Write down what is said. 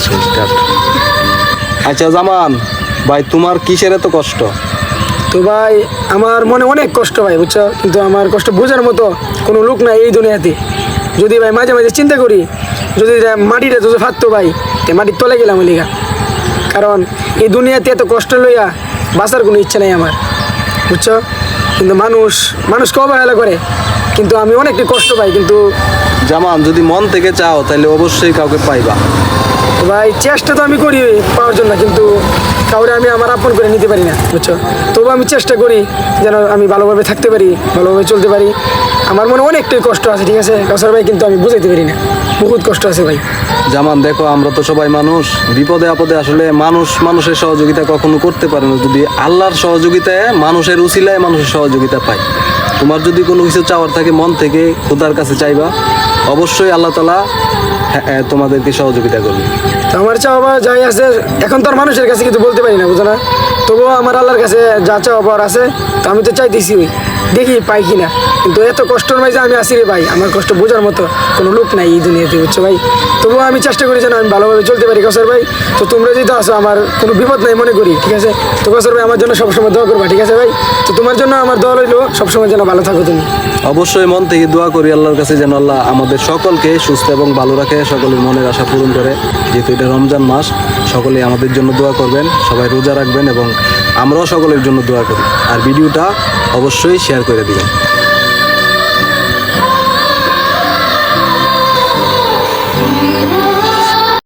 আচ্ছা স্টার্ট। আচ্ছা জামান ভাই, তোমার কিসের এত কষ্ট? তো ভাই আমার মনে অনেক কষ্ট ভাই, বুঝছো, কিন্তু আমার কষ্ট বোঝার মতো কোনো লোক নাই এই দুনিয়াতে। যদি ভাই মাঝে মাঝে চিন্তা করি, যদি মাটিটা যদি ফাটতো ভাই, তে মাটির তলে গেলাম লিগা। কারণ এই দুনিয়াতে এত কষ্ট লইয়া বাঁচার কোনো ইচ্ছা নাই আমার, বুঝছো। কিন্তু মানুষকে অবহেলা করে, কিন্তু আমি অনেকটা কষ্ট পাই। কিন্তু জামান, যদি মন থেকে চাও তাহলে অবশ্যই কাউকে পাইবা। ভাই চেষ্টা তো আমি করি পাওয়ার জন্য, কিন্তু কাউরে আমি আমার আপন করে নিতে পারি না, বুঝছো। তবু আমি চেষ্টা করি যেন আমি ভালোভাবে থাকতে পারি, ভালোভাবে চলতে পারি। আমার মনে অনেকটাই কষ্ট আছে, ঠিক আছে কাউসার ভাই, কিন্তু আমি বুঝাইতে পারি না, বহুত কষ্ট আছে ভাই। জামান দেখো, আমরা তো সবাই মানুষ, বিপদে আপদে আসলে মানুষের সহযোগিতা কখনো করতে পারে না, যদি আল্লাহর সহযোগিতায়, মানুষের উসিলায় মানুষের সহযোগিতা পায়। তোমার যদি কোনো কিছু চাওয়ার থাকে মন থেকে খোদার কাছে চাইবা, অবশ্যই আল্লাহ তাআলা তোমাদেরকে সহযোগিতা করবে। তো আমার চাওয়া যাই আছে, এখন তো আর মানুষের কাছে কিছু বলতে পারি না, বুঝো না। তবুও আমার আল্লাহর কাছে যা চাওয়া পাওয়ার আছে, তো আমি তো চাইতেছি, দেখি পাই কিনা। কিন্তু এত কষ্টের মাঝে আমি আসি রে ভাই, আমার কষ্ট বোঝার মতো কোনো লোক নাই এই দুনিয়াতে, বুঝছো ভাই। তবুও আমি চেষ্টা করি যেন আমি ভালোভাবে চলতে পারি কাউসার ভাই। তো তোমরা যদি আসো, আমার কোনো বিপদ নাই মনে করি, ঠিক আছে। তো কাউসার ভাই আমার জন্য সবসময় দোয়া করবা, ঠিক আছে ভাই। তো তোমার জন্য আমার দোয়া রইলো, সবসময় যেন ভালো থাকো তুমি। অবশ্যই মন থেকে দোয়া করি আল্লাহর কাছে যেন আল্লাহ আমাদের সকলকে সুস্থ এবং ভালো রাখে, সকলের মনের আশা পূরণ করে। যেহেতু এটা রমজান মাস, সকলেই আমাদের জন্য দোয়া করবেন, সবাই রোজা রাখবেন এবং আমরাও সকলের জন্য দোয়া করি। আর ভিডিওটা অবশ্যই শেয়ার করে দিবেন।